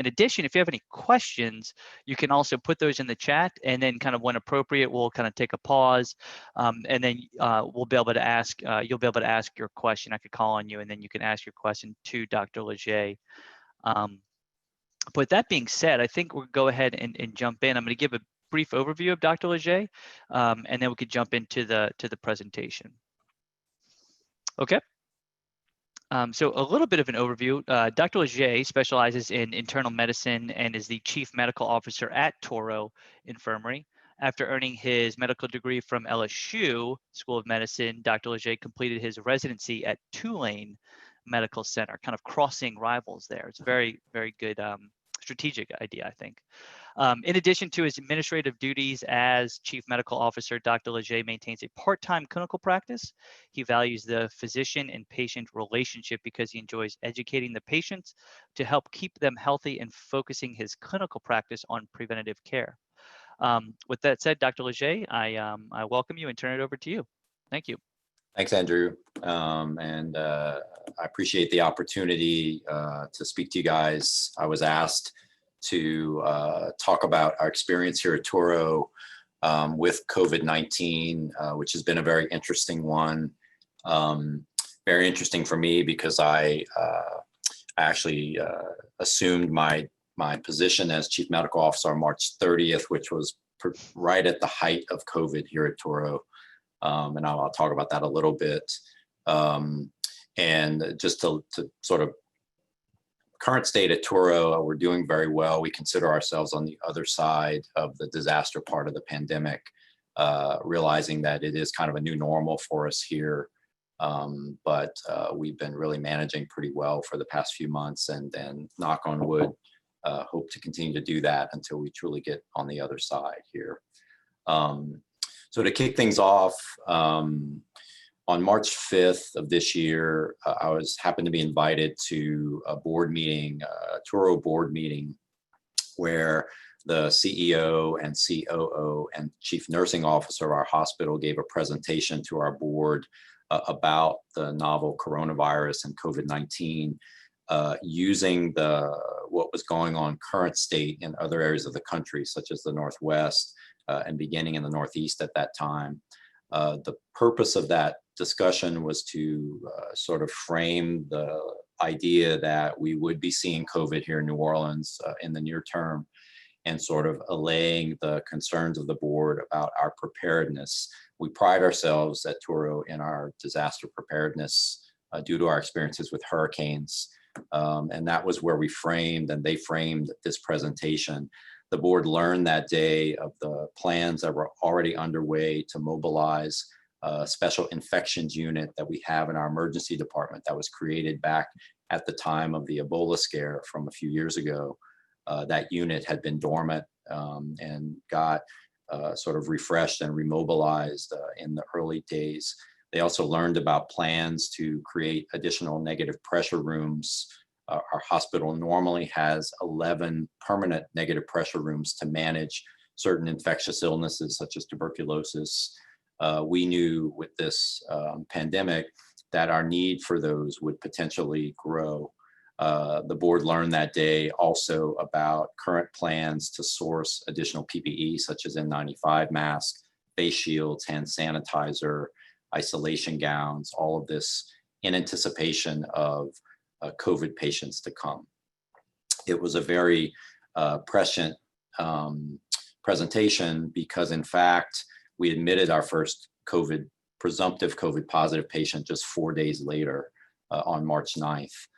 In addition, if you have any questions, you can also put those in the chat, and then kind of when appropriate, we'll kind of take a pause, and then we'll be able to ask, you'll be able to ask your question. I could call on you, and then you can ask your question to Dr. Lege. But that being said, I think we'll go ahead and jump in. I'm going to give a brief overview of Dr. Lege, and then we could jump into the presentation. Okay. So a little bit of an overview. Dr. Lege specializes in internal medicine and is the Chief Medical Officer at Toro Infirmary. After earning his medical degree from LSU School of Medicine, Dr. Lege completed his residency at Tulane Medical Center, kind of crossing rivals there. It's a very, very good strategic idea, I think. In addition to his administrative duties as Chief Medical Officer, Dr. Lege maintains a part-time clinical practice. He values the physician and patient relationship because he enjoys educating the patients to help keep them healthy and focusing his clinical practice on preventative care. With that said, Dr. Lege, I welcome you and turn it over to you. Thank you. Thanks, Andrew. I appreciate the opportunity to speak to you guys. I was asked to talk about our experience here at Toro with COVID-19, which has been a very interesting one. Very interesting for me because I actually assumed my position as Chief Medical Officer on March 30th, which was right at the height of COVID here at Toro. And I'll talk about that a little bit. And just to sort of current state at Toro, we're doing very well. We consider ourselves on the other side of the disaster part of the pandemic, realizing that it is kind of a new normal for us here. But we've been really managing pretty well for the past few months, and knock on wood, hope to continue to do that until we truly get on the other side here. So to kick things off, on March 5th of this year, I happened to be invited to a board meeting, a Toro board meeting, where the CEO and COO and Chief Nursing Officer of our hospital gave a presentation to our board about the novel coronavirus and COVID-19, using what was going on current state in other areas of the country, such as the Northwest, and beginning in the Northeast at that time. The purpose of that discussion was to sort of frame the idea that we would be seeing COVID here in New Orleans in the near term, and sort of allaying the concerns of the board about our preparedness. We pride ourselves at Toro in our disaster preparedness due to our experiences with hurricanes. And that was where we framed, and they framed this presentation. The board learned that day of the plans that were already underway to mobilize a special infections unit that we have in our emergency department that was created back at the time of the Ebola scare from a few years ago. That unit had been dormant and got sort of refreshed and remobilized in the early days. They also learned about plans to create additional negative pressure rooms. Our hospital normally has 11 permanent negative pressure rooms to manage certain infectious illnesses such as tuberculosis. We knew with this pandemic that our need for those would potentially grow. The board learned that day also about current plans to source additional PPE such as N95 masks, face shields, hand sanitizer, isolation gowns, all of this in anticipation of COVID patients to come. It was a very prescient presentation because, in fact, we admitted our first presumptive COVID positive patient just 4 days later on March 9th.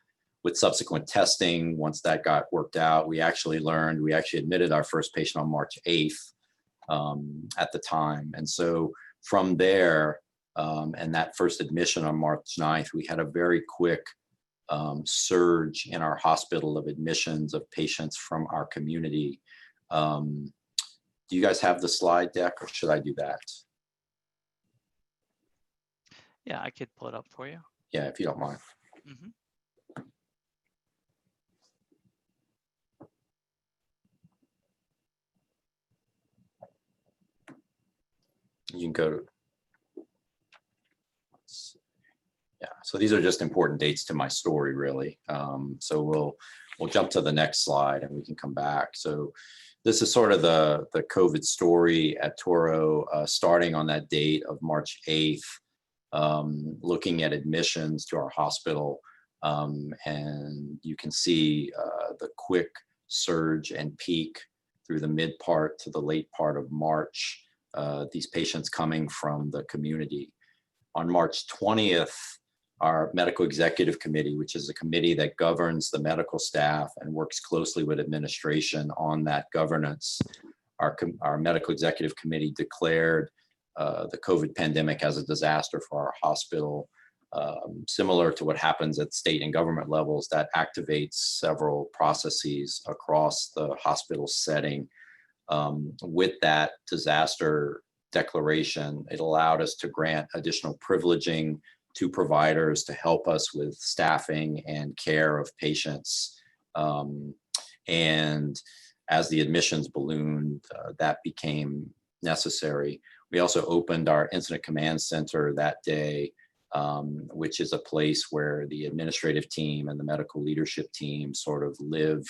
With subsequent testing, once that got worked out, we actually admitted our first patient on March 8th at the time. And so from there, and that first admission on March 9th, we had a very quick surge in our hospital of admissions of patients from our community. Do you guys have the slide deck, or should I do that? Yeah, I could pull it up for you. Yeah, if you don't mind. Mm-hmm. You can go to, yeah, so these are just important dates to my story, really. So we'll We'll jump to the next slide and we can come back. So this is sort of the COVID story at Toro, starting on that date of March 8th, looking at admissions to our hospital. And you can see the quick surge and peak through the mid part to the late part of March, these patients coming from the community. On March 20th, our medical executive committee, which is a committee that governs the medical staff and works closely with administration on that governance, our medical executive committee declared the COVID pandemic as a disaster for our hospital. Similar to what happens at state and government levels, that activates several processes across the hospital setting. With that disaster declaration, it allowed us to grant additional privileging to providers to help us with staffing and care of patients. And as the admissions ballooned, that became necessary. We also opened our incident command center that day, which is a place where the administrative team and the medical leadership team sort of live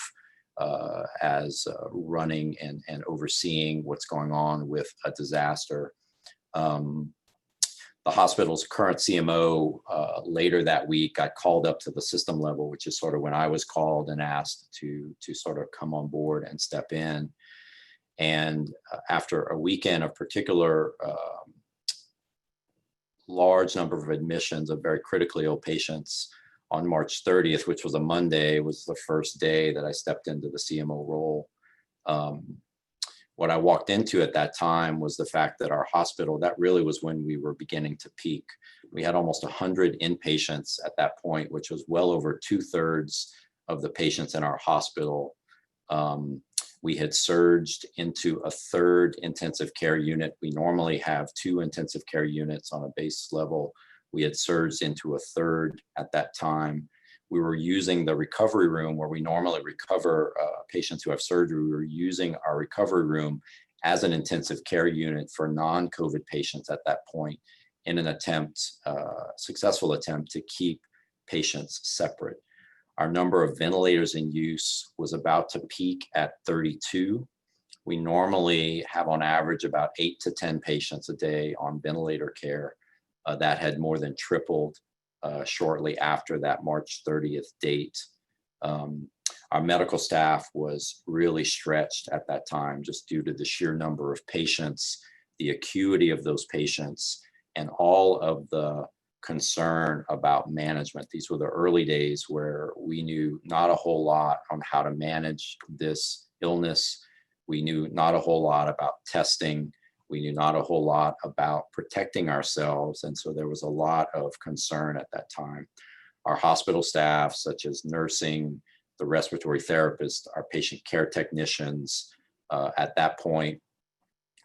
as running and overseeing what's going on with a disaster. The hospital's current CMO later that week got called up to the system level, which is sort of when I was called and asked to sort of come on board and step in. And after a weekend of particular large number of admissions of very critically ill patients, on March 30th, which was a Monday, was the first day that I stepped into the CMO role. What I walked into at that time was the fact that our hospital, that really was when we were beginning to peak. We had almost 100 inpatients at that point, which was well over 2/3 of the patients in our hospital. We had surged into a third intensive care unit. We normally have 2 intensive care units on a base level. We had surged into a third at that time. We were using the recovery room where we normally recover patients who have surgery. We were using our recovery room as an intensive care unit for non-COVID patients at that point in an attempt, successful attempt to keep patients separate. Our number of ventilators in use was about to peak at 32. We normally have on average about 8 to 10 patients a day on ventilator care. That had more than tripled shortly after that March 30th date. Our medical staff was really stretched at that time just due to the sheer number of patients, the acuity of those patients, and all of the concern about management. These were the early days where we knew not a whole lot on how to manage this illness. We knew not a whole lot about testing. We knew not a whole lot about protecting ourselves. And so there was a lot of concern at that time. Our hospital staff, such as nursing, the respiratory therapists, our patient care technicians, at that point,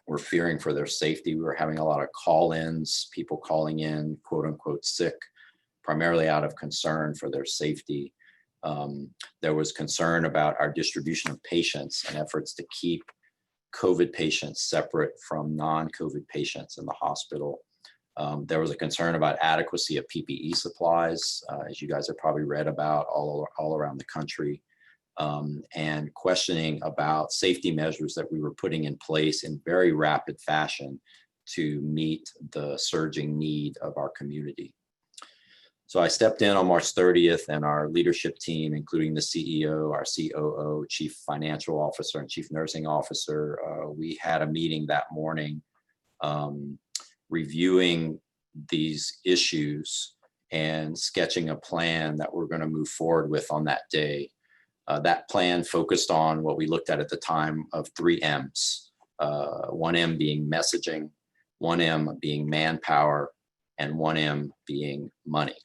were fearing for their safety. We were having a lot of call-ins, people calling in, quote unquote, sick, primarily out of concern for their safety. There was concern about our distribution of patients and efforts to keep COVID patients separate from non-COVID patients in the hospital. There was a concern about adequacy of PPE supplies, as you guys have probably read about all around the country, and questioning about safety measures that we were putting in place in very rapid fashion to meet the surging need of our community. So I stepped in on March 30th, and our leadership team, including the CEO, our COO, Chief Financial Officer, and Chief Nursing Officer, we had a meeting that morning reviewing these issues and sketching a plan that we're going to move forward with on that day. That plan focused on what we looked at the time of 3 M's, 1 M being messaging, 1 M being manpower, and 1 M being money.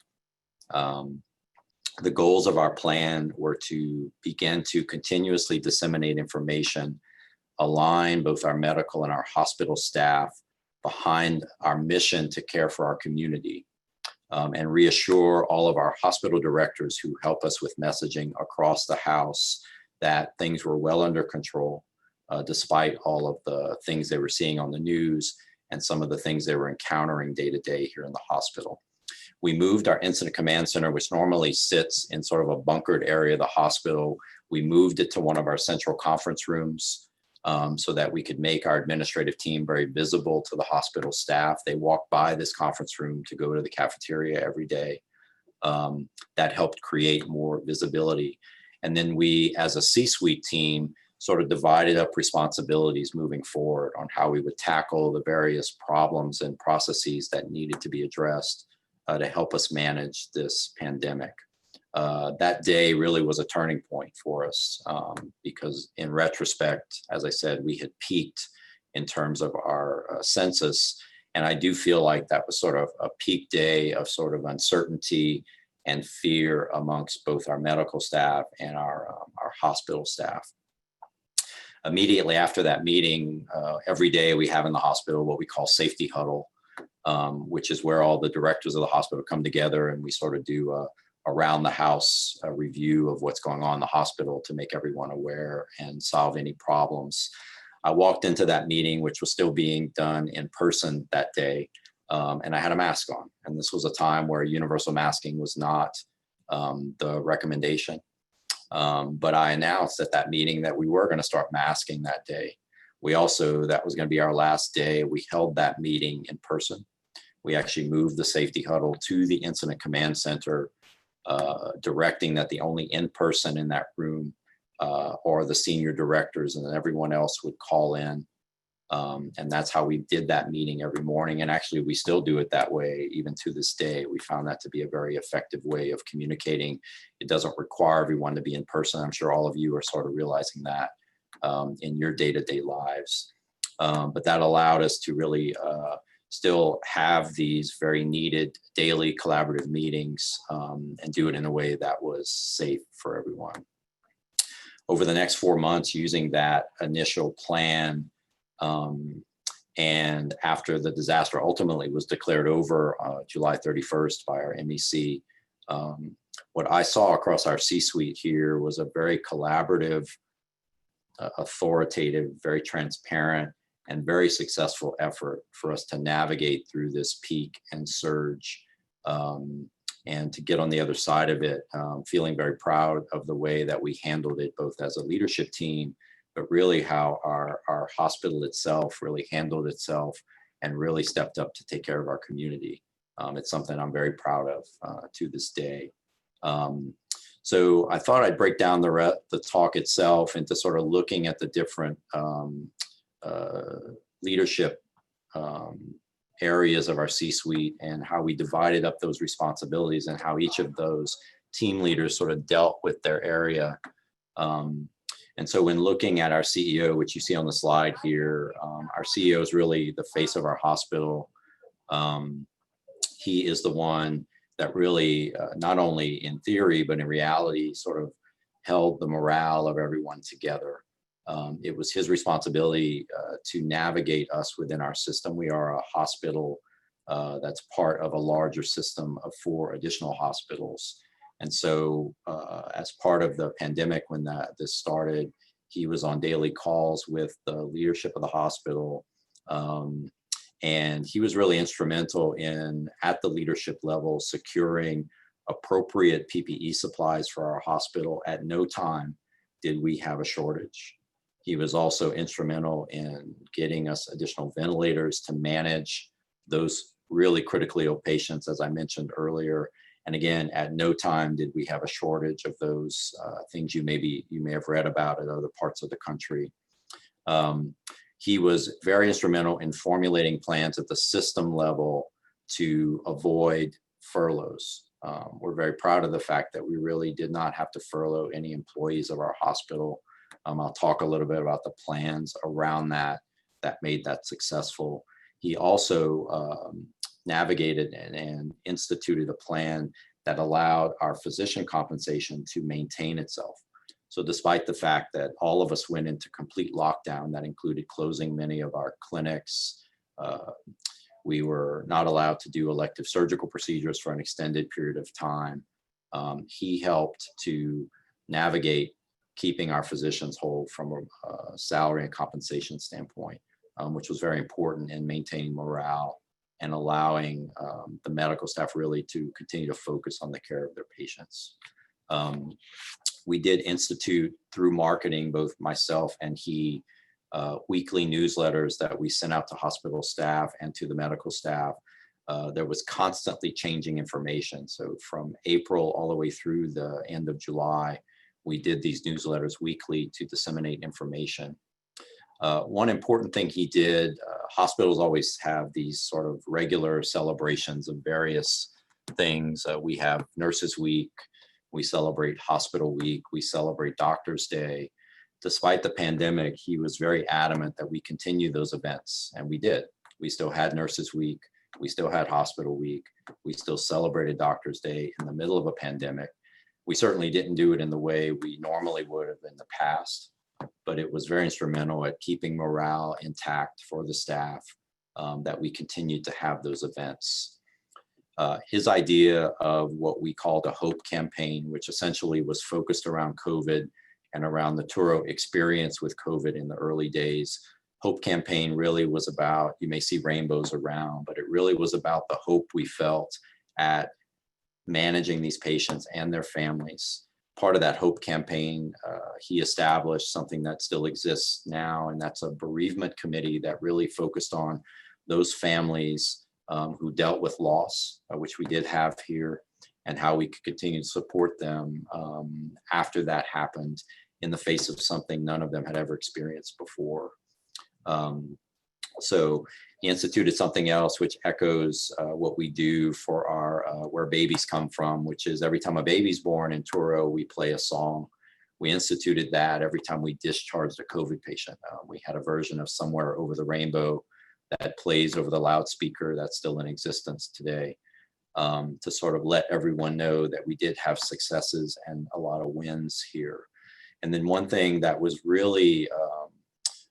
The goals of our plan were to begin to continuously disseminate information, align both our medical and our hospital staff behind our mission to care for our community, and reassure all of our hospital directors who help us with messaging across the house that things were well under control, despite all of the things they were seeing on the news and some of the things they were encountering day to day here in the hospital. We moved our incident command center, which normally sits in sort of a bunkered area of the hospital. We moved it to one of our central conference rooms so that we could make our administrative team very visible to the hospital staff. They walk by this conference room to go to the cafeteria every day. That helped create more visibility. And then we, as a C-suite team, sort of divided up responsibilities moving forward on how we would tackle the various problems and processes that needed to be addressed to help us manage this pandemic. That day really was a turning point for us because in retrospect, as I said, we had peaked in terms of our census. And I do feel like that was sort of a peak day of sort of uncertainty and fear amongst both our medical staff and our hospital staff. Immediately after that meeting, every day we have in the hospital what we call safety huddle, which is where all the directors of the hospital come together and we sort of do a around the house review of what's going on in the hospital to make everyone aware and solve any problems. I walked into that meeting, which was still being done in person that day, and I had a mask on. And this was a time where universal masking was not the recommendation. But I announced at that meeting that we were going to start masking that day. We also, that was going to be our last day. We held that meeting in person. We actually moved the safety huddle to the incident command center, directing that the only in-person in that room are the senior directors, and then everyone else would call in. And that's how we did that meeting every morning. And actually, we still do it that way even to this day. We found that to be a very effective way of communicating. It doesn't require everyone to be in person. I'm sure all of you are sort of realizing that in your day-to-day lives. But that allowed us to really still have these very needed daily collaborative meetings and do it in a way that was safe for everyone. Over the next 4 months, using that initial plan, and after the disaster ultimately was declared over July 31st by our MEC, what I saw across our C-suite here was a very collaborative, authoritative, very transparent, and very successful effort for us to navigate through this peak and surge and to get on the other side of it, feeling very proud of the way that we handled it, both as a leadership team, but really how our hospital itself really handled itself and really stepped up to take care of our community. It's something I'm very proud of to this day. So I thought I'd break down the talk itself into sort of looking at the different leadership areas of our C-suite and how we divided up those responsibilities and how each of those team leaders sort of dealt with their area. And so when looking at our CEO, which you see on the slide here, our CEO is really the face of our hospital. He is the one that really, not only in theory, but in reality, sort of held the morale of everyone together. It was his responsibility to navigate us within our system. We are a hospital that's part of a larger system of 4 additional hospitals. And so as part of the pandemic, when this started, he was on daily calls with the leadership of the hospital. And he was really instrumental in, at the leadership level, securing appropriate PPE supplies for our hospital. At no time did we have a shortage. He was also instrumental in getting us additional ventilators to manage those really critically ill patients, as I mentioned earlier. And again, at no time did we have a shortage of those things you may have read about in other parts of the country. He was very instrumental in formulating plans at the system level to avoid furloughs. We're very proud of the fact that we really did not have to furlough any employees of our hospital. I'll talk a little bit about the plans around that made that successful. He also navigated and instituted a plan that allowed our physician compensation to maintain itself. So despite the fact that all of us went into complete lockdown, that included closing many of our clinics, we were not allowed to do elective surgical procedures for an extended period of time. He helped to navigate keeping our physicians whole from a salary and compensation standpoint, which was very important in maintaining morale and allowing the medical staff really to continue to focus on the care of their patients. We did institute through marketing, both myself and he, weekly newsletters that we sent out to hospital staff and to the medical staff. There was constantly changing information. So from April all the way through the end of July, we did these newsletters weekly to disseminate information. One important thing he did, hospitals always have these sort of regular celebrations of various things. We have Nurses Week, we celebrate Hospital Week, we celebrate Doctors Day. Despite the pandemic, he was very adamant that we continue those events, and we did. We still had Nurses Week, we still had Hospital Week, we still celebrated Doctors Day in the middle of a pandemic. We certainly didn't do it in the way we normally would have in the past, but it was very instrumental at keeping morale intact for the staff, that we continued to have those events. His idea of what we called a hope campaign, which essentially was focused around COVID and around the Touro experience with COVID in the early days. Hope campaign really was about, you may see rainbows around, but it really was about the hope we felt at managing these patients and their families. Part of that hope campaign, he established something that still exists now, and that's a bereavement committee that really focused on those families who dealt with loss, which we did have here, and how we could continue to support them after that happened in the face of something none of them had ever experienced before. So he instituted something else which echoes what we do for our Where Babies Come From, which is every time a baby's born in Touro, we play a song. We instituted that every time we discharged a COVID patient. We had a version of Somewhere Over the Rainbow that plays over the loudspeaker that's still in existence today, to sort of let everyone know that we did have successes and a lot of wins here. And then one thing that was really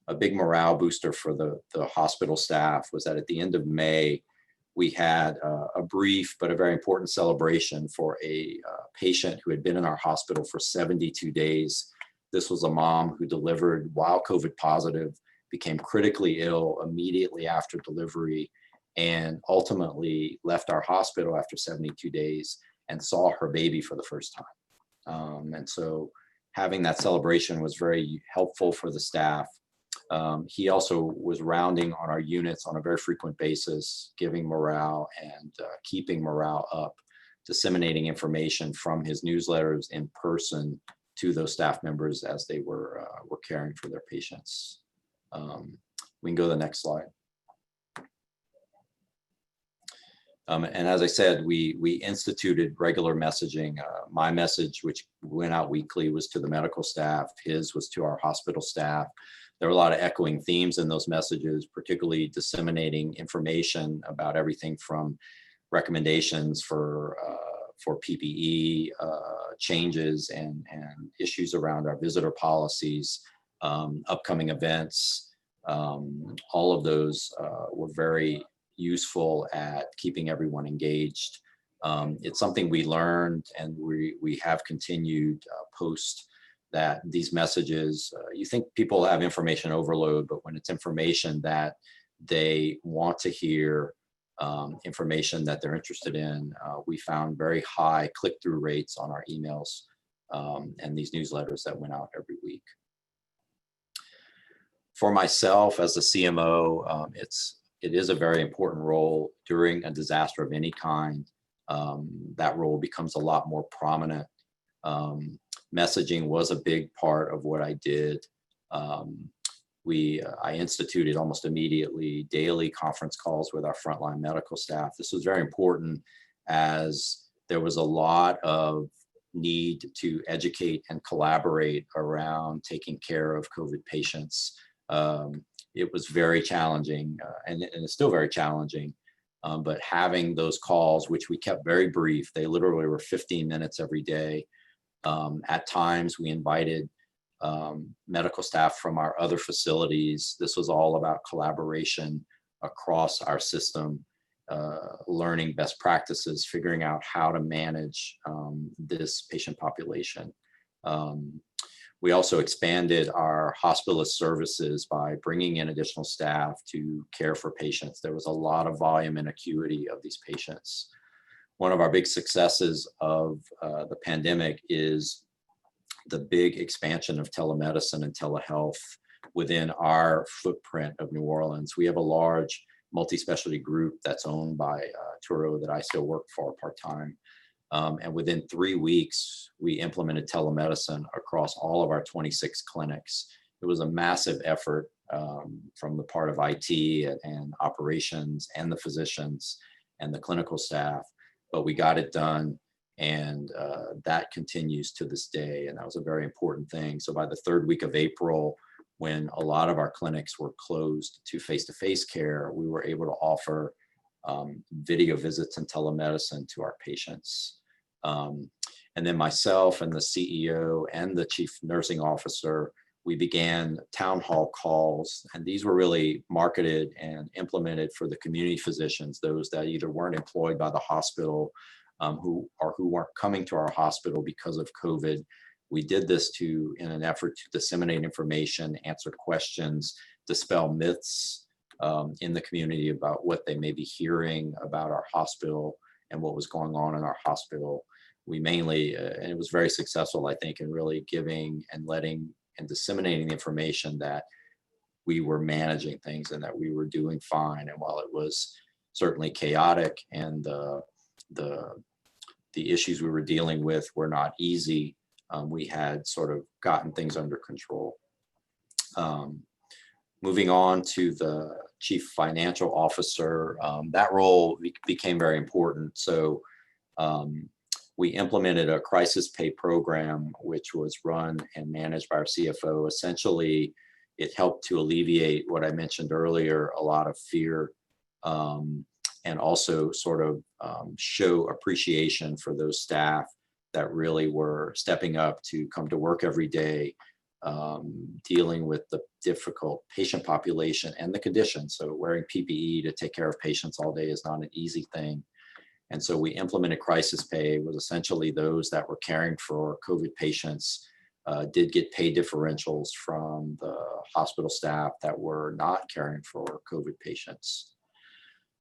a big morale booster for the hospital staff was that at the end of May, we had a brief but a very important celebration for a patient who had been in our hospital for 72 days. This was a mom who delivered while COVID positive, became critically ill immediately after delivery, and ultimately left our hospital after 72 days and saw her baby for the first time. And so having that celebration was very helpful for the staff. He also was rounding on our units on a very frequent basis, giving morale and keeping morale up, disseminating information from his newsletters in person to those staff members as they were caring for their patients. We can go to the next slide. And as I said, we instituted regular messaging. My message, which went out weekly, was to the medical staff. His was to our hospital staff. There were a lot of echoing themes in those messages, particularly disseminating information about everything from recommendations for PPE changes and issues around our visitor policies, upcoming events. All of those were very useful at keeping everyone engaged. It's something we learned, and we have continued post that these messages, you think people have information overload, but when it's information that they want to hear, information that they're interested in, we found very high click-through rates on our emails and these newsletters that went out every week. For myself as a CMO, it is a very important role during a disaster of any kind. That role becomes a lot more prominent. Messaging was a big part of what I did. I instituted almost immediately daily conference calls with our frontline medical staff. This was very important as there was a lot of need to educate and collaborate around taking care of COVID patients. It was very challenging, and it's still very challenging, but having those calls, which we kept very brief, they literally were 15 minutes every day. At times we invited medical staff from our other facilities. This was all about collaboration across our system, learning best practices, figuring out how to manage this patient population. We also expanded our hospitalist services by bringing in additional staff to care for patients. There was a lot of volume and acuity of these patients. One of our big successes of the pandemic is the big expansion of telemedicine and telehealth within our footprint of New Orleans. We have a large multi-specialty group that's owned by Toro that I still work for part-time. And within 3 weeks, we implemented telemedicine across all of our 26 clinics. It was a massive effort from the part of IT and operations and the physicians and the clinical staff, but we got it done, and that continues to this day, and that was a very important thing. So by the 3rd week of April, when a lot of our clinics were closed to face-to-face care, we were able to offer video visits and telemedicine to our patients. And then myself and the CEO and the chief nursing officer, we began town hall calls, and these were really marketed and implemented for the community physicians, those that either weren't employed by the hospital who weren't coming to our hospital because of COVID. We did this in an effort to disseminate information, answer questions, dispel myths in the community about what they may be hearing about our hospital and what was going on in our hospital. We mainly, and it was very successful, I think, in really giving and letting and disseminating the information that we were managing things and that we were doing fine. And while it was certainly chaotic and the issues we were dealing with were not easy, we had sort of gotten things under control. Moving on to the chief financial officer, that role became very important. So we implemented a crisis pay program, which was run and managed by our CFO. Essentially, it helped to alleviate what I mentioned earlier, a lot of fear, and also sort of show appreciation for those staff that really were stepping up to come to work every day, dealing with the difficult patient population and the conditions. So wearing PPE to take care of patients all day is not an easy thing. And so we implemented crisis pay. It was essentially those that were caring for COVID patients did get pay differentials from the hospital staff that were not caring for COVID patients.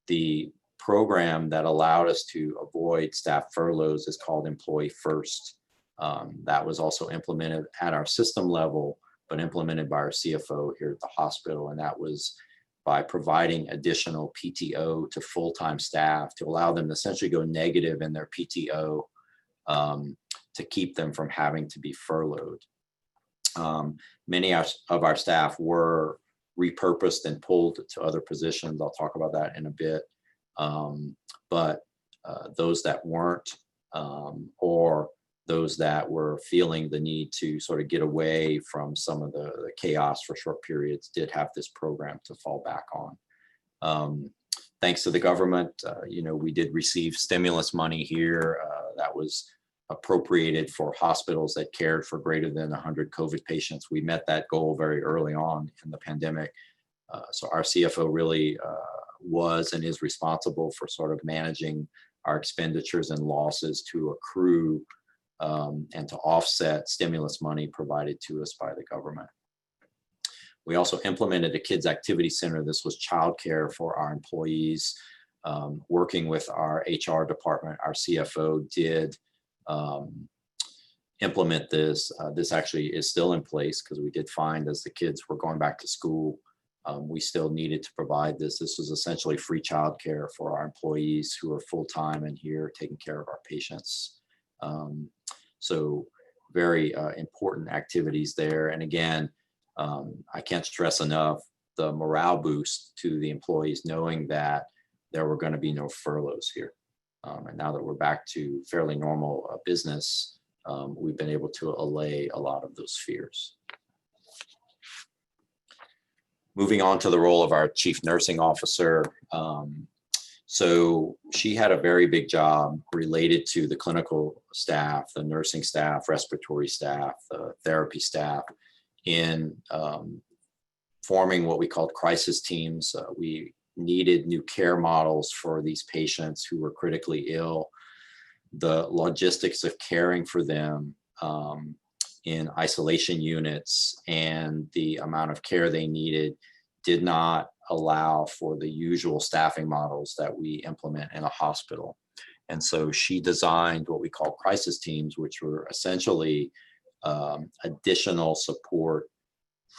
The program that allowed us to avoid staff furloughs is called Employee First. That was also implemented at our system level, but implemented by our CFO here at the hospital. And that was by providing additional PTO to full-time staff to allow them to essentially go negative in their PTO to keep them from having to be furloughed. Many of our staff were repurposed and pulled to other positions. I'll talk about that in a bit. But those that weren't, or those that were feeling the need to sort of get away from some of the chaos for short periods did have this program to fall back on. Thanks to the government, we did receive stimulus money here that was appropriated for hospitals that cared for greater than 100 COVID patients. We met that goal very early on in the pandemic. So our CFO really was and is responsible for sort of managing our expenditures and losses to accrue and to offset stimulus money provided to us by the government. We also implemented a kids activity center. This was childcare for our employees. Working with our HR department, our CFO did implement this. This actually is still in place because we did find as the kids were going back to school, we still needed to provide this. This was essentially free childcare for our employees who are full-time and here taking care of our patients. So very important activities there. And again, I can't stress enough the morale boost to the employees knowing that there were going to be no furloughs here. And now that we're back to fairly normal business, we've been able to allay a lot of those fears. Moving on to the role of our chief nursing officer. So she had a very big job related to the clinical staff, the nursing staff, respiratory staff, the therapy staff in forming what we called crisis teams. We needed new care models for these patients who were critically ill. The logistics of caring for them in isolation units and the amount of care they needed did not allow for the usual staffing models that we implement in a hospital. And so she designed what we call crisis teams, which were essentially additional support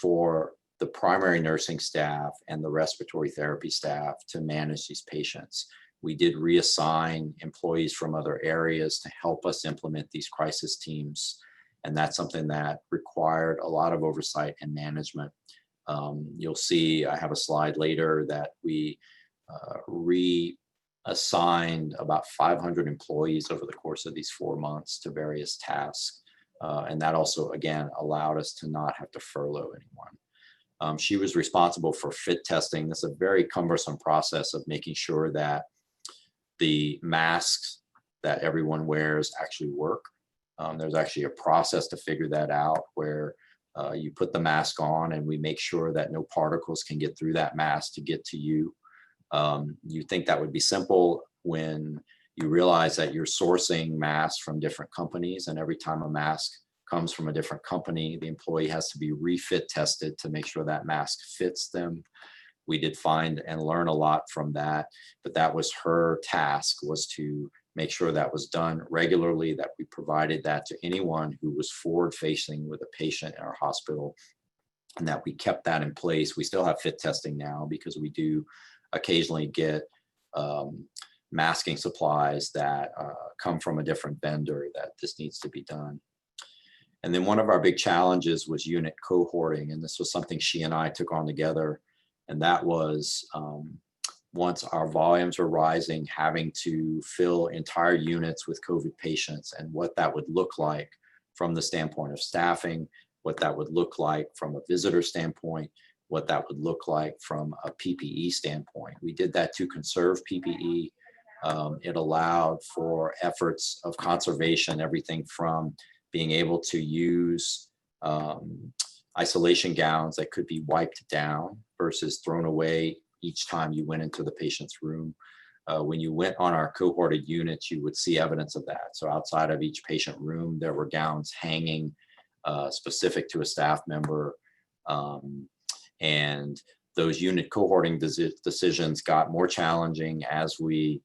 for the primary nursing staff and the respiratory therapy staff to manage these patients. We did reassign employees from other areas to help us implement these crisis teams. And that's something that required a lot of oversight and management. You'll see, I have a slide later that we reassigned about 500 employees over the course of these 4 months to various tasks. And that also, again, allowed us to not have to furlough anyone. She was responsible for fit testing. This is a very cumbersome process of making sure that the masks that everyone wears actually work. There's actually a process to figure that out where you put the mask on and we make sure that no particles can get through that mask to get to you. You think that would be simple when you realize that you're sourcing masks from different companies, and every time a mask comes from a different company, the employee has to be refit tested to make sure that mask fits them. We did find and learn a lot from that, but that was her task, was to make sure that was done regularly, that we provided that to anyone who was forward facing with a patient in our hospital, and that we kept that in place. We still have fit testing now because we do occasionally get masking supplies that come from a different vendor that this needs to be done. And then one of our big challenges was unit cohorting, and this was something she and I took on together. And that was once our volumes were rising, having to fill entire units with COVID patients, and what that would look like from the standpoint of staffing, what that would look like from a visitor standpoint, what that would look like from a PPE standpoint. We did that to conserve PPE. It allowed for efforts of conservation, everything from being able to use isolation gowns that could be wiped down versus thrown away each time you went into the patient's room. When you went on our cohorted units, you would see evidence of that. So outside of each patient room, there were gowns hanging specific to a staff member. And those unit cohorting decisions got more challenging as we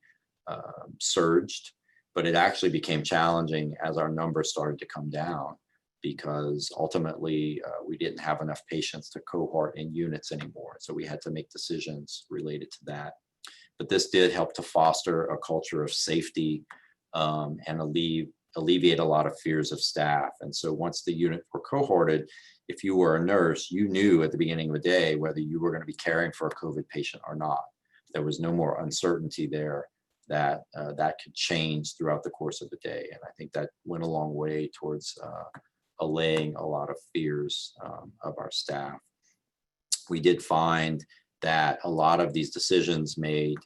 surged, but it actually became challenging as our numbers started to come down, because ultimately we didn't have enough patients to cohort in units anymore. So we had to make decisions related to that. But this did help to foster a culture of safety and alleviate a lot of fears of staff. And so once the unit were cohorted, if you were a nurse, you knew at the beginning of the day whether you were going to be caring for a COVID patient or not. There was no more uncertainty there that that could change throughout the course of the day. And I think that went a long way towards allaying a lot of fears of our staff. We did find that a lot of these decisions made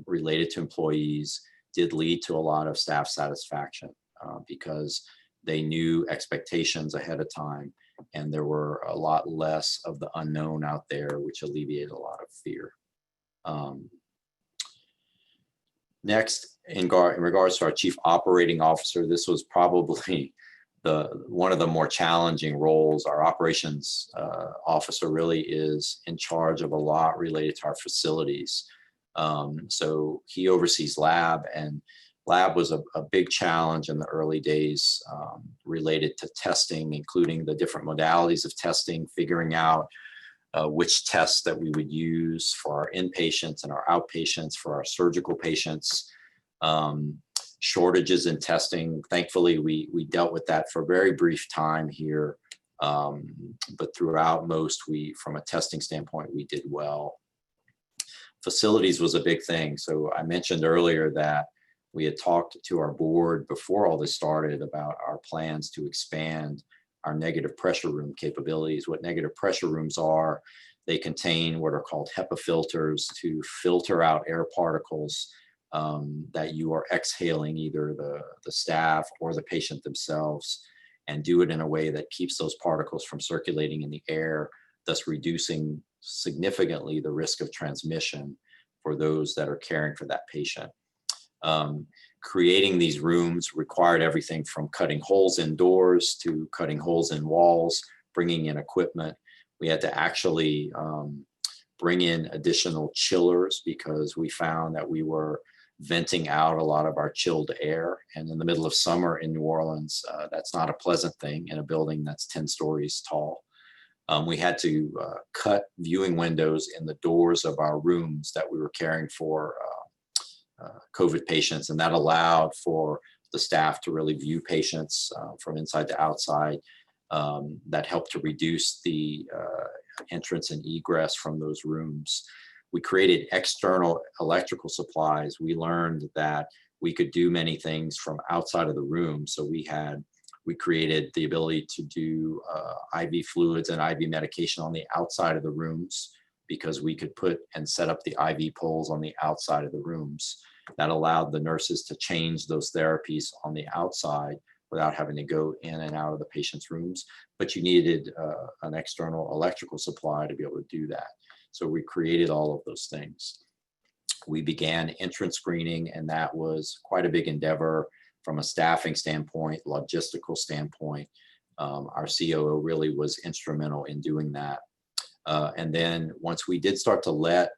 related to employees did lead to a lot of staff satisfaction because they knew expectations ahead of time, and there were a lot less of the unknown out there, which alleviated a lot of fear. Next, in regards to our chief operating officer, this was probably one of the more challenging roles. Our operations officer really is in charge of a lot related to our facilities. So he oversees lab, and lab was a big challenge in the early days related to testing, including the different modalities of testing, figuring out which tests that we would use for our inpatients and our outpatients, for our surgical patients. Shortages in testing. Thankfully, we dealt with that for a very brief time here, but throughout most, from a testing standpoint, we did well. Facilities was a big thing. So I mentioned earlier that we had talked to our board before all this started about our plans to expand our negative pressure room capabilities. What negative pressure rooms are, they contain what are called HEPA filters to filter out air particles that you are exhaling, either the staff or the patient themselves, and do it in a way that keeps those particles from circulating in the air, thus reducing significantly the risk of transmission for those that are caring for that patient. creating these rooms required everything from cutting holes in doors to cutting holes in walls, bringing in equipment. We had to actually bring in additional chillers because we found that we were venting out a lot of our chilled air. And in the middle of summer in New Orleans, that's not a pleasant thing in a building that's 10 stories tall. We had to cut viewing windows in the doors of our rooms that we were caring for COVID patients, and that allowed for the staff to really view patients from inside to outside. That helped to reduce the entrance and egress from those rooms. We created external electrical supplies. We learned that we could do many things from outside of the room. So we created the ability to do IV fluids and IV medication on the outside of the rooms because we could put and set up the IV poles on the outside of the rooms. That allowed the nurses to change those therapies on the outside without having to go in and out of the patient's rooms. But you needed an external electrical supply to be able to do that. So we created all of those things. We began entrance screening, and that was quite a big endeavor from a staffing standpoint, logistical standpoint. Our COO really was instrumental in doing that. And then once we did start to let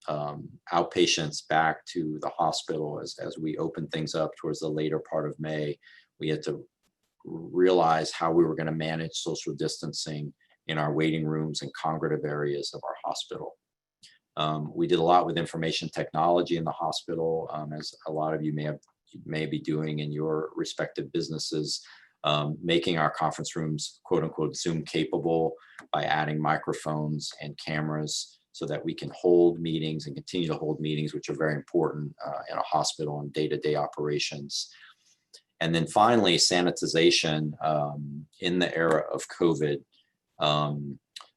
outpatients back to the hospital as we opened things up towards the later part of May, we had to realize how we were going to manage social distancing in our waiting rooms and congregative areas of our hospital. We did a lot with information technology in the hospital, as a lot of you may be doing in your respective businesses, making our conference rooms quote unquote Zoom capable by adding microphones and cameras so that we can hold meetings and continue to hold meetings, which are very important in a hospital and day-to-day operations. And then finally, sanitization in the era of COVID.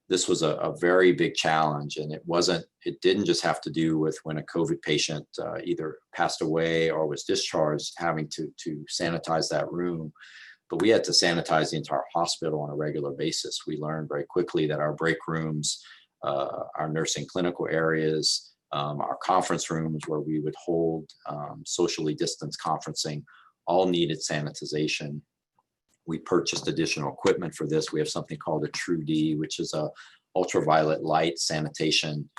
This was a very big challenge, and it didn't just have to do with when a COVID patient either passed away or was discharged, having to sanitize that room, but we had to sanitize the entire hospital on a regular basis. We learned very quickly that our break rooms, our nursing clinical areas, our conference rooms where we would hold socially distanced conferencing, all needed sanitization. We purchased additional equipment for this. We have something called a True-D, which is a ultraviolet light sanitation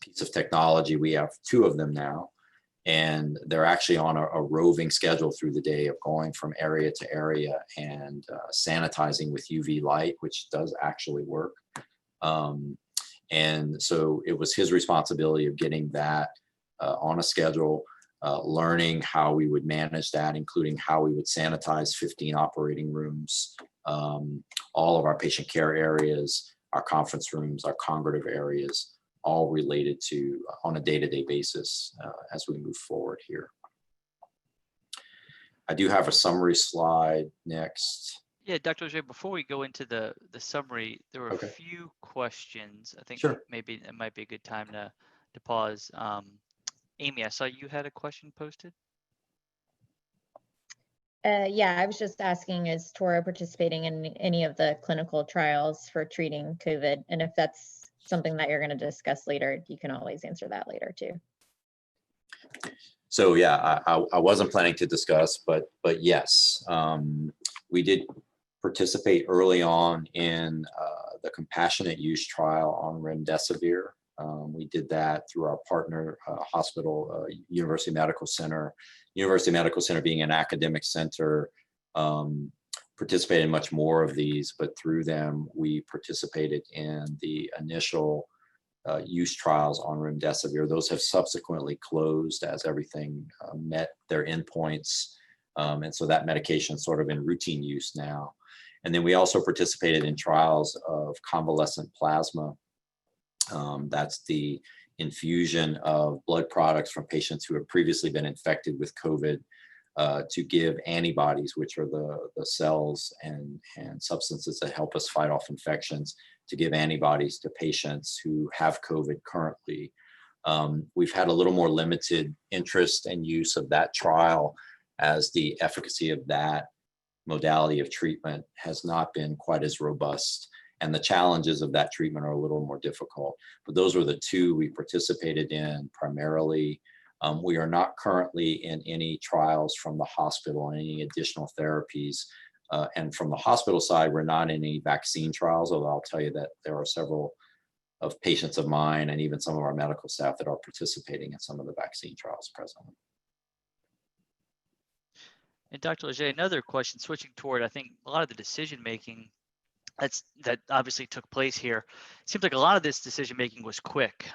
piece of technology. We have 2 of them now, and they're actually on a roving schedule through the day of going from area to area and sanitizing with UV light, which does actually work. And so it was his responsibility of getting that on a schedule, learning how we would manage that, including how we would sanitize 15 operating rooms, all of our patient care areas, our conference rooms, our congregative areas, all related to on a day-to-day basis as we move forward here. I do have a summary slide next. Yeah, Dr. Lege, before we go into the summary, there were Okay. a few questions. I think Sure. maybe it might be a good time to pause. Amy, I saw you had a question posted. Yeah, I was just asking, is Toro participating in any of the clinical trials for treating COVID? And if that's something that you're going to discuss later, you can always answer that later too. So yeah, I wasn't planning to discuss, but yes, we did participate early on in the compassionate use trial on remdesivir. We did that through our partner hospital, University Medical Center. University Medical Center being an academic center, participated in much more of these, but through them, we participated in the initial use trials on remdesivir. Those have subsequently closed as everything met their endpoints. And so that medication is sort of in routine use now. And then we also participated in trials of convalescent plasma. That's the infusion of blood products from patients who have previously been infected with COVID to give antibodies, which are the cells and substances that help us fight off infections, to give antibodies to patients who have COVID currently. We've had a little more limited interest and use of that trial, as the efficacy of that modality of treatment has not been quite as robust, and the challenges of that treatment are a little more difficult. But those were the 2 we participated in primarily. We are not currently in any trials from the hospital on any additional therapies. And from the hospital side, we're not in any vaccine trials, although I'll tell you that there are several of patients of mine and even some of our medical staff that are participating in some of the vaccine trials presently. And Dr. Lege, another question, switching toward, I think, a lot of the decision-making that obviously took place here. It seems like a lot of this decision-making was quick,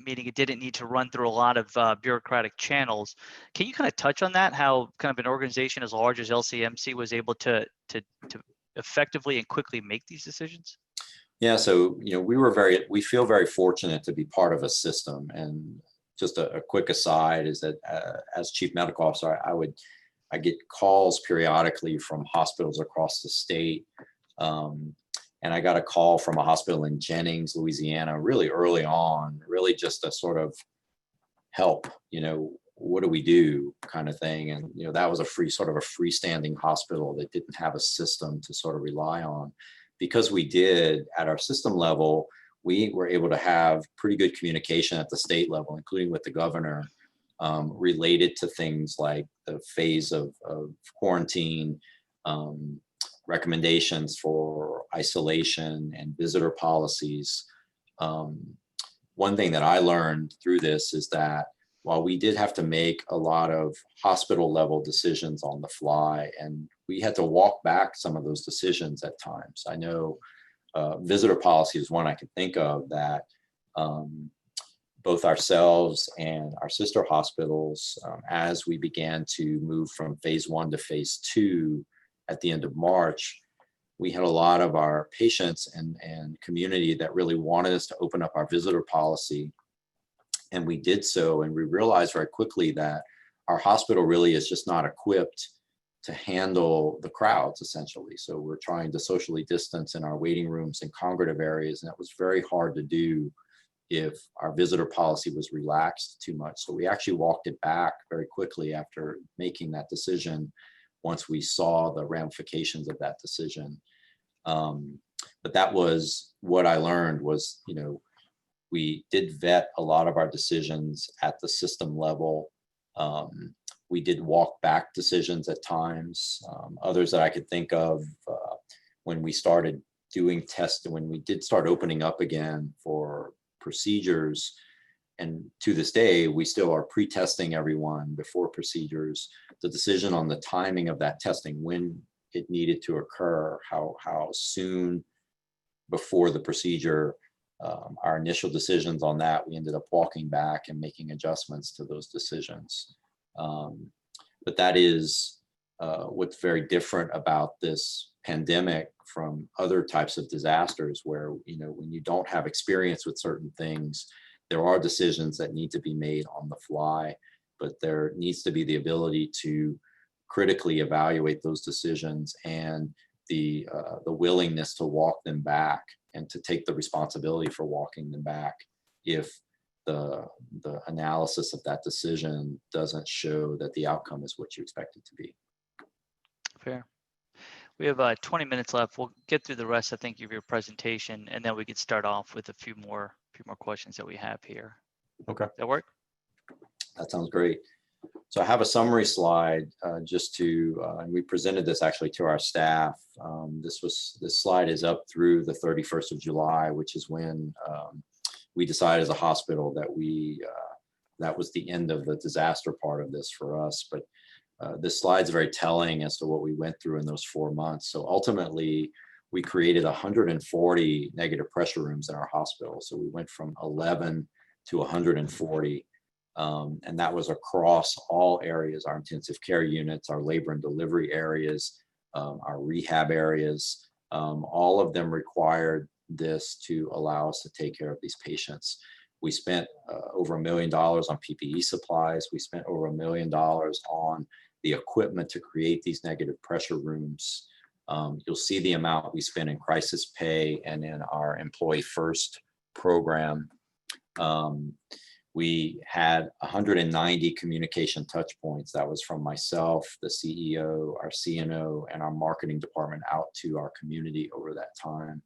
meaning it didn't need to run through a lot of bureaucratic channels. Can you kind of touch on that, how kind of an organization as large as LCMC was able to effectively and quickly make these decisions? Yeah, so we feel very fortunate to be part of a system. And just a quick aside is that as chief medical officer, I get calls periodically from hospitals across the state. And I got a call from a hospital in Jennings, Louisiana, really early on, really just a sort of help, what do we do kind of thing. And, that was a freestanding hospital that didn't have a system to sort of rely on. Because we did at our system level, we were able to have pretty good communication at the state level, including with the governor, related to things like the phase of quarantine, recommendations for isolation and visitor policies. One thing that I learned through this is that while we did have to make a lot of hospital level decisions on the fly, and we had to walk back some of those decisions at times. I know visitor policy is one I can think of that both ourselves and our sister hospitals, as we began to move from phase 1 to phase 2 at the end of March, we had a lot of our patients and community that really wanted us to open up our visitor policy. And we did so, and we realized very quickly that our hospital really is just not equipped to handle the crowds, essentially. So we're trying to socially distance in our waiting rooms and congregative areas, and it was very hard to do if our visitor policy was relaxed too much. So we actually walked it back very quickly after making that decision, once we saw the ramifications of that decision. But that was what I learned was, we did vet a lot of our decisions at the system level. We did walk back decisions at times. Others that I could think of, when we started doing tests, when we did start opening up again for procedures, and to this day, we still are pre-testing everyone before procedures. The decision on the timing of that testing, when it needed to occur, how soon before the procedure, our initial decisions on that, we ended up walking back and making adjustments to those decisions. But that is what's very different about this pandemic from other types of disasters, where, when you don't have experience with certain things, there are decisions that need to be made on the fly, but there needs to be the ability to critically evaluate those decisions and the willingness to walk them back and to take the responsibility for walking them back if the analysis of that decision doesn't show that the outcome is what you expect it to be. Fair. We have 20 minutes left. We'll get through the rest, I think, of your presentation, and then we could start off with a few more questions that we have here. Okay. Does that work? That sounds great. So I have a summary slide just to, and we presented this actually to our staff. This slide is up through the 31st of July, which is when we decided as a hospital that that was the end of the disaster part of this for us. But this slide's very telling as to what we went through in those 4 months. So ultimately, we created 140 negative pressure rooms in our hospital. So we went from 11 to 140. And that was across all areas, our intensive care units, our labor and delivery areas, our rehab areas. All of them required this to allow us to take care of these patients. We spent over $1 million on PPE supplies. We spent over $1 million on the equipment to create these negative pressure rooms. You'll see the amount we spent in crisis pay and in our Employee First program. We had 190 communication touch points. That was from myself, the CEO, our CNO, and our marketing department out to our community over that time.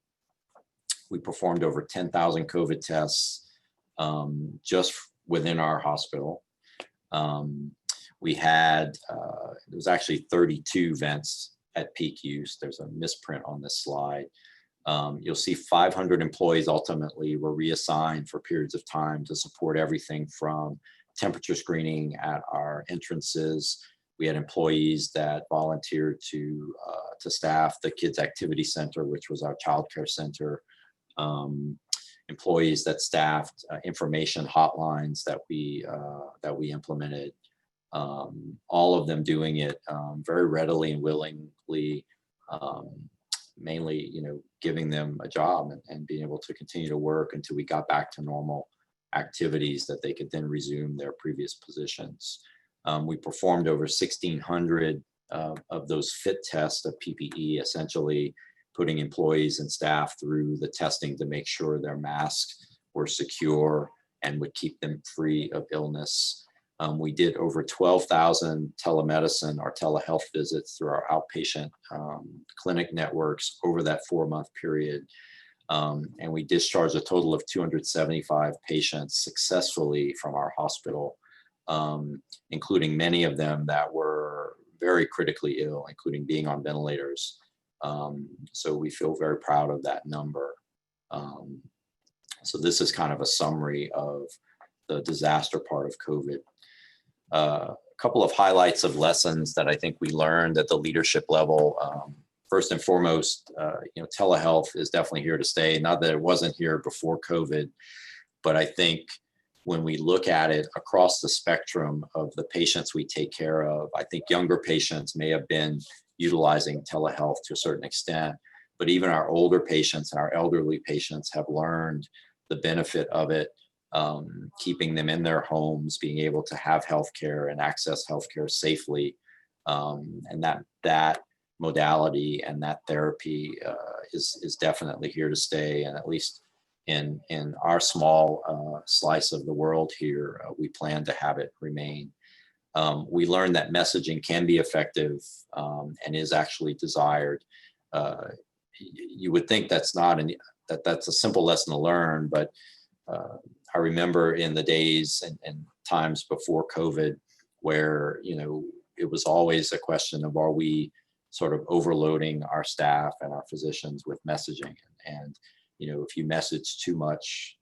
We performed over 10,000 COVID tests just within our hospital. We had, it was actually 32 vents at peak use. There's a misprint on this slide. You'll see 500 employees ultimately were reassigned for periods of time to support everything from temperature screening at our entrances. We had employees that volunteered to staff the Kids Activity Center, which was our childcare center. Employees that staffed information hotlines that we implemented. All of them doing it very readily and willingly, mainly, giving them a job and being able to continue to work until we got back to normal activities that they could then resume their previous positions. We performed over 1,600 of those fit tests of PPE, essentially putting employees and staff through the testing to make sure their masks were secure and would keep them free of illness. We did over 12,000 telemedicine or telehealth visits through our outpatient clinic networks over that 4-month period. And we discharged a total of 275 patients successfully from our hospital, including many of them that were very critically ill, including being on ventilators. So we feel very proud of that number. So this is kind of a summary of the disaster part of COVID. A couple of highlights of lessons that I think we learned at the leadership level. First and foremost, telehealth is definitely here to stay. Not that it wasn't here before COVID, but I think when we look at it across the spectrum of the patients we take care of, I think younger patients may have been utilizing telehealth to a certain extent, but even our older patients and our elderly patients have learned the benefit of it, keeping them in their homes, being able to have healthcare and access healthcare safely, and that modality and that therapy is definitely here to stay. And at least in our small slice of the world here, we plan to have it remain. We learned that messaging can be effective and is actually desired. You would think that's that's a simple lesson to learn, but I remember in the days and times before COVID where, it was always a question of, are we sort of overloading our staff and our physicians with messaging? And, if you message too much,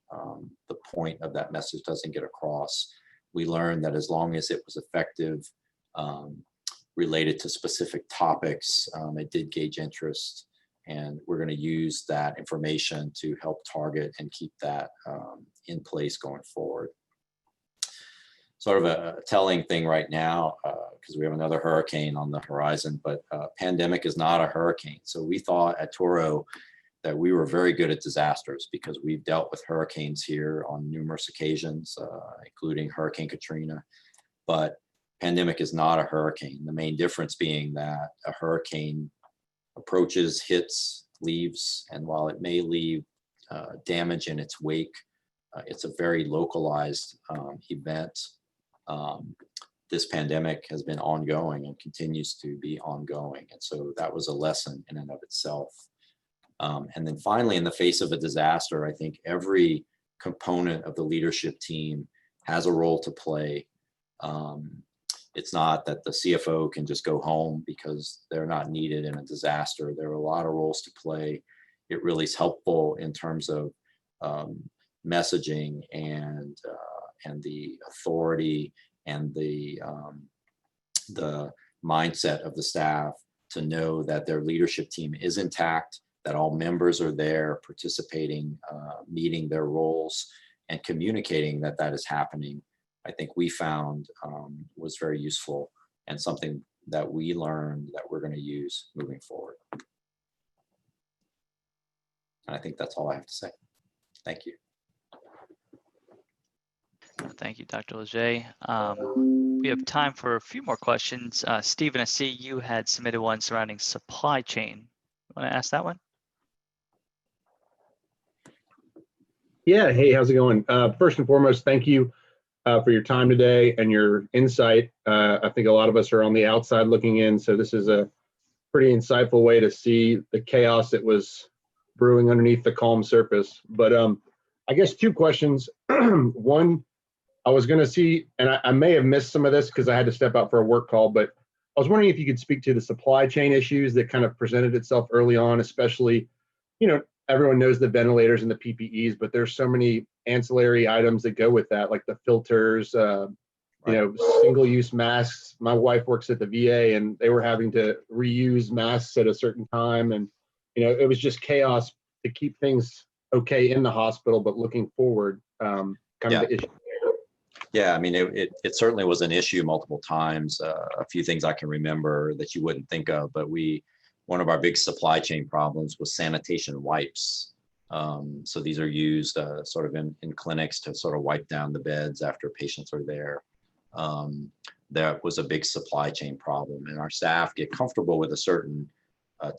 the point of that message doesn't get across. We learned that as long as it was effective, related to specific topics, it did gauge interest. And we're going to use that information to help target and keep that in place going forward. Sort of a telling thing right now, because we have another hurricane on the horizon, but pandemic is not a hurricane. So we thought at Toro that we were very good at disasters because we've dealt with hurricanes here on numerous occasions, including Hurricane Katrina. But pandemic is not a hurricane. The main difference being that a hurricane approaches, hits, leaves, and while it may leave damage in its wake, it's a very localized event. This pandemic has been ongoing and continues to be ongoing. And so that was a lesson in and of itself. And then finally, in the face of a disaster, I think every component of the leadership team has a role to play. It's not that the CFO can just go home because they're not needed in a disaster. There are a lot of roles to play. It really is helpful in terms of messaging and the authority and the mindset of the staff to know that their leadership team is intact, that all members are there participating, meeting their roles, and communicating that that is happening. I think we found was very useful and something that we learned that we're going to use moving forward. And I think that's all I have to say. Thank you. Thank you, Dr. Lege. We have time for a few more questions. Stephen, I see you had submitted one surrounding supply chain. Want to ask that one? Yeah, hey, how's it going? First and foremost, thank you for your time today and your insight. I think a lot of us are on the outside looking in, so this is a pretty insightful way to see the chaos that was brewing underneath the calm surface. But I guess two questions. One, I was going to see, and I may have missed some of this because I had to step out for a work call, but I was wondering if you could speak to the supply chain issues that kind of presented itself early on, especially, everyone knows the ventilators and the PPEs, but there's so many ancillary items that go with that, like the filters, single-use masks. My wife works at the VA, and they were having to reuse masks at a certain time, and it was just chaos to keep things okay in the hospital, but looking forward, kind of the issue. Yeah, I mean, it certainly was an issue multiple times. A few things I can remember that you wouldn't think of, but one of our big supply chain problems was sanitation wipes. So these are used sort of in clinics to sort of wipe down the beds after patients are there. That was a big supply chain problem, and our staff get comfortable with a certain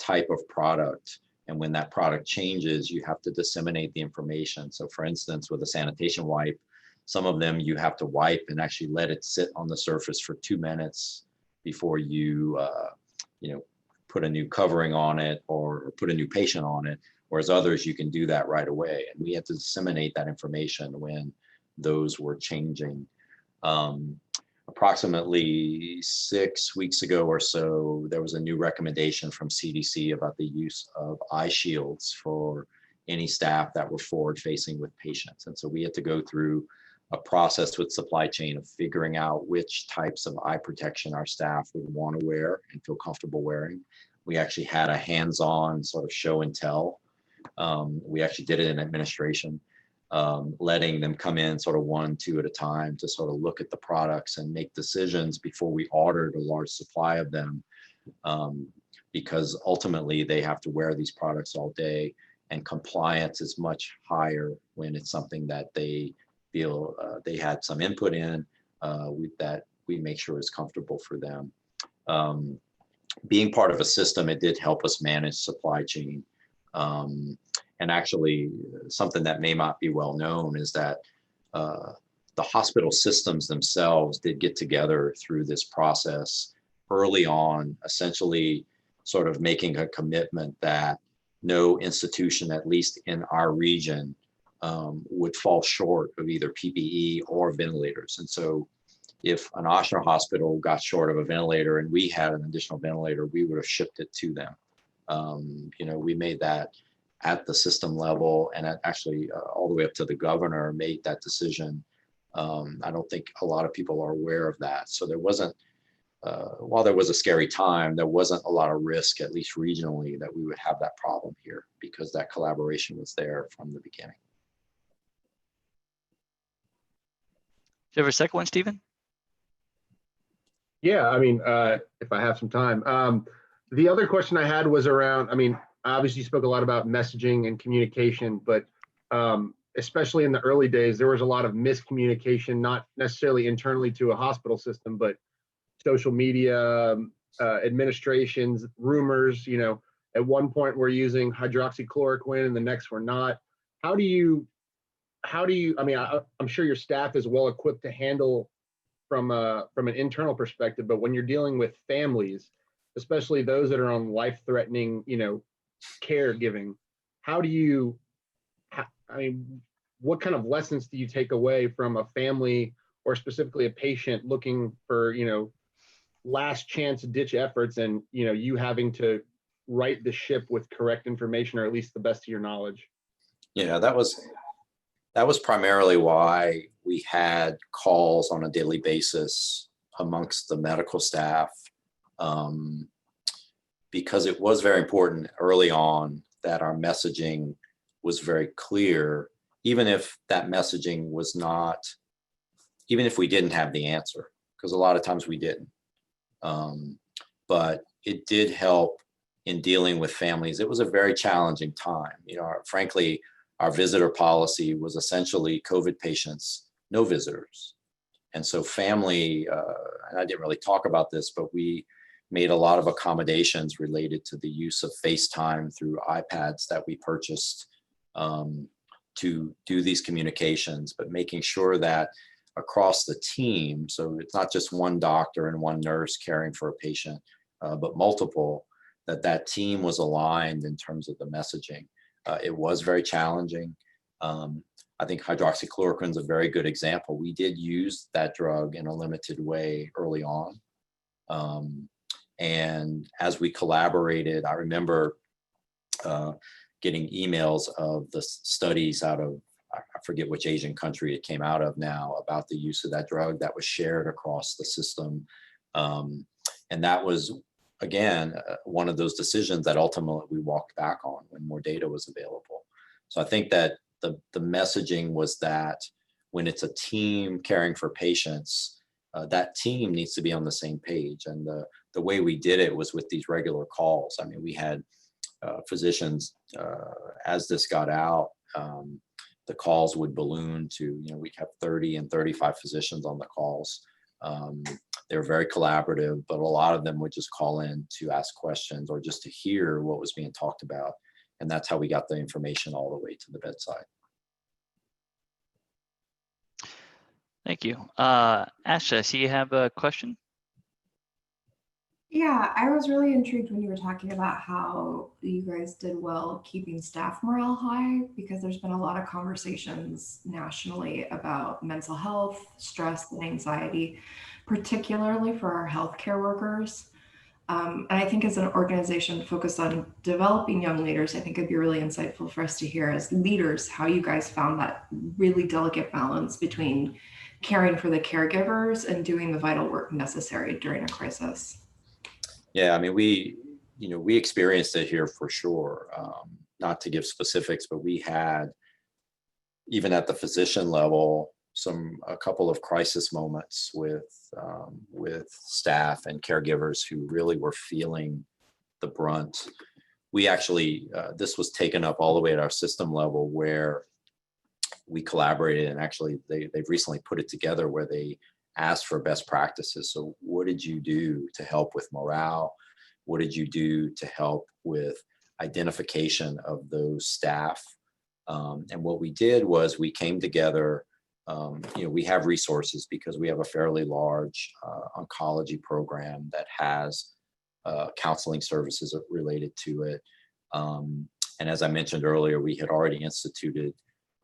type of product. And when that product changes, you have to disseminate the information. So for instance, with a sanitation wipe, some of them you have to wipe and actually let it sit on the surface for 2 minutes before you, put a new covering on it or put a new patient on it. Whereas others, you can do that right away. And we had to disseminate that information when those were changing. Approximately 6 weeks ago or so, there was a new recommendation from CDC about the use of eye shields for any staff that were forward facing with patients. And so we had to go through a process with supply chain of figuring out which types of eye protection our staff would want to wear and feel comfortable wearing. We actually had a hands-on sort of show and tell. We actually did it in administration, letting them come in sort of 1, 2 at a time to sort of look at the products and make decisions before we ordered a large supply of them, because ultimately they have to wear these products all day, and compliance is much higher when it's something that they feel they had some input in, that we make sure is comfortable for them. Being part of a system, it did help us manage supply chain. And actually, something that may not be well known is that the hospital systems themselves did get together through this process early on, essentially sort of making a commitment that no institution, at least in our region, would fall short of either PPE or ventilators. And so if an Ochsner hospital got short of a ventilator and we had an additional ventilator, we would have shipped it to them. We made that at the system level, and actually all the way up to the governor made that decision. I don't think a lot of people are aware of that. So there wasn't, while there was a scary time, there wasn't a lot of risk, at least regionally, that we would have that problem here because that collaboration was there from the beginning. Do you have a second one, Stephen? Yeah, I mean, if I have some time. The other question I had was around, obviously you spoke a lot about messaging and communication, but especially in the early days, there was a lot of miscommunication, not necessarily internally to a hospital system, but social media, administrations, rumors. At one point we're using hydroxychloroquine and the next we're not. How do you, I'm sure your staff is well equipped to handle from an internal perspective, but when you're dealing with families, especially those that are on life-threatening, caregiving, what kind of lessons do you take away from a family or specifically a patient looking for, last chance ditch efforts and, you having to right the ship with correct information, or at least the best of your knowledge? Yeah, that was primarily why we had calls on a daily basis amongst the medical staff, because it was very important early on that our messaging was very clear, even if that messaging was not, even if we didn't have the answer, because a lot of times we didn't. But it did help in dealing with families. It was a very challenging time. Frankly, our visitor policy was essentially COVID patients, no visitors. And so family, and I didn't really talk about this, but we made a lot of accommodations related to the use of FaceTime through iPads that we purchased to do these communications, but making sure that across the team, so it's not just one doctor and one nurse caring for a patient, but multiple, that team was aligned in terms of the messaging. It was very challenging. I think hydroxychloroquine is a very good example. We did use that drug in a limited way early on. And as we collaborated, I remember getting emails of the studies out of, I forget which Asian country it came out of now, about the use of that drug that was shared across the system. And that was, again, one of those decisions that ultimately we walked back on when more data was available. So I think that the messaging was that when it's a team caring for patients, that team needs to be on the same page. And the way we did it was with these regular calls. I mean, we had physicians, as this got out, the calls would balloon to, we'd have 30 and 35 physicians on the calls. They were very collaborative, but a lot of them would just call in to ask questions or just to hear what was being talked about. And that's how we got the information all the way to the bedside. Thank you. Asha, I see you have a question. Yeah, I was really intrigued when you were talking about how you guys did well keeping staff morale high, because there's been a lot of conversations nationally about mental health, stress, and anxiety, particularly for our healthcare workers. And I think as an organization focused on developing young leaders, I think it'd be really insightful for us to hear as leaders how you guys found that really delicate balance between caring for the caregivers and doing the vital work necessary during a crisis. Yeah, I mean, we experienced it here for sure. Not to give specifics, but we had, even at the physician level, a couple of crisis moments with staff and caregivers who really were feeling the brunt. We actually, this was taken up all the way at our system level, where we collaborated, and actually they've recently put it together where they asked for best practices. So what did you do to help with morale? What did you do to help with identification of those staff? And what we did was we came together. We have resources because we have a fairly large oncology program that has counseling services related to it. And as I mentioned earlier, we had already instituted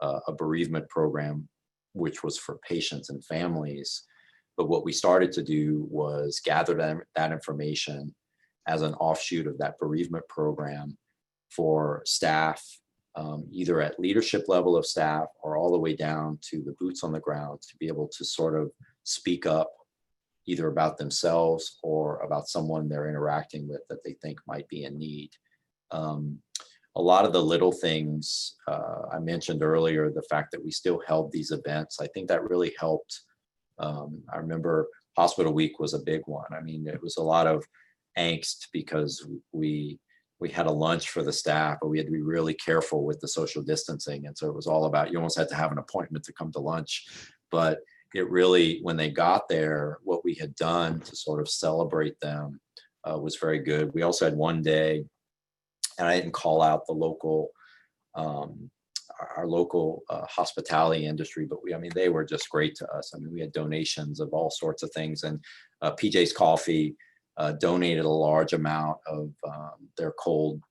a bereavement program, which was for patients and families. But what we started to do was gather that information as an offshoot of that bereavement program for staff, either at leadership level of staff or all the way down to the boots on the ground, to be able to sort of speak up either about themselves or about someone they're interacting with that they think might be in need. A lot of the little things I mentioned earlier, the fact that we still held these events, I think that really helped. I remember Hospital Week was a big one. I mean, it was a lot of angst because we had a lunch for the staff, but we had to be really careful with the social distancing. And so it was all about, you almost had to have an appointment to come to lunch. But it really, when they got there, what we had done to sort of celebrate them was very good. We also had one day, and I didn't call out the local, our local hospitality industry, but they were just great to us. I mean, we had donations of all sorts of things, and PJ's Coffee donated a large amount of their cold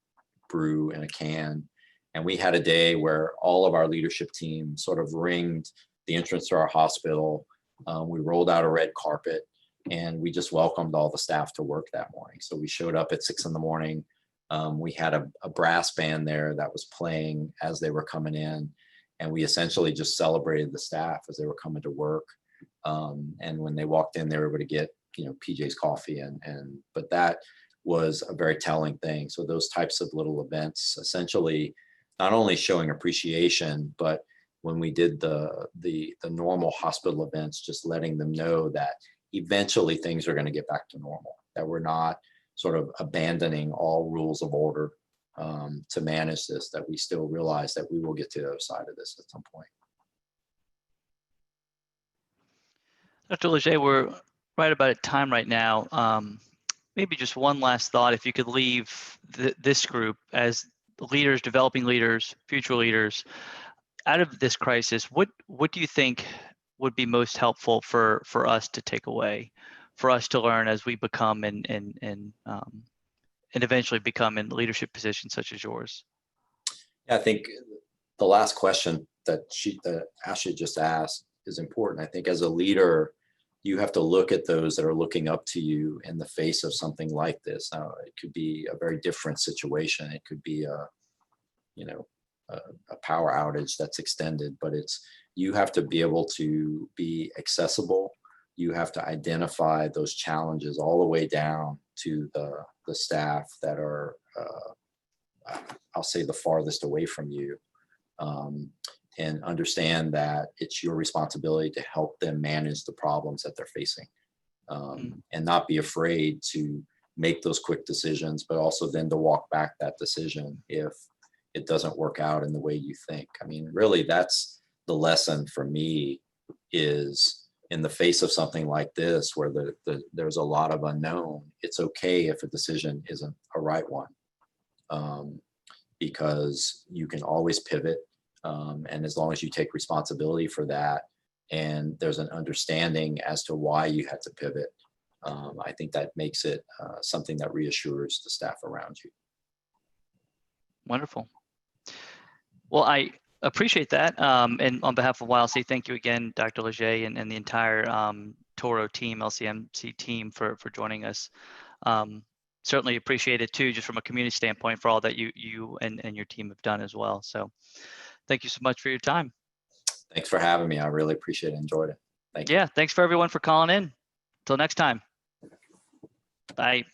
brew in a can. And we had a day where all of our leadership team sort of ringed the entrance to our hospital. We rolled out a red carpet and we just welcomed all the staff to work that morning. So we showed up at 6 a.m. We had a brass band there that was playing as they were coming in. And we essentially just celebrated the staff as they were coming to work. And when they walked in, they were able to get PJ's Coffee, but that was a very telling thing. So those types of little events, essentially, not only showing appreciation, but when we did the normal hospital events, just letting them know that eventually things are going to get back to normal, that we're not sort of abandoning all rules of order to manage this, that we still realize that we will get to the other side of this at some point. Dr. Lege, we're right about at time right now. Maybe just one last thought, if you could leave this group as leaders, developing leaders, future leaders, out of this crisis, what do you think would be most helpful for us to take away, for us to learn as we become and eventually become in leadership positions such as yours? I think the last question that Ashley just asked is important. I think as a leader, you have to look at those that are looking up to you in the face of something like this. Now, it could be a very different situation. It could be a power outage that's extended, but you have to be able to be accessible. You have to identify those challenges all the way down to the staff that are, I'll say, the farthest away from you, and understand that it's your responsibility to help them manage the problems that they're facing, and not be afraid to make those quick decisions, but also then to walk back that decision if it doesn't work out in the way you think. I mean, really, that's the lesson for me, is in the face of something like this, where there's a lot of unknown, it's okay if a decision isn't a right one, because you can always pivot. And as long as you take responsibility for that, and there's an understanding as to why you had to pivot, I think that makes it something that reassures the staff around you. Wonderful. Well, I appreciate that. And on behalf of YLC, thank you again, Dr. Lege, and the entire Toro team, LCMC team, for joining us. Certainly appreciate it too, just from a community standpoint, for all that you and your team have done as well. So thank you so much for your time. Thanks for having me. I really appreciate it. Enjoyed it. Thank you. Yeah, thanks for everyone for calling in. Till next time. Bye.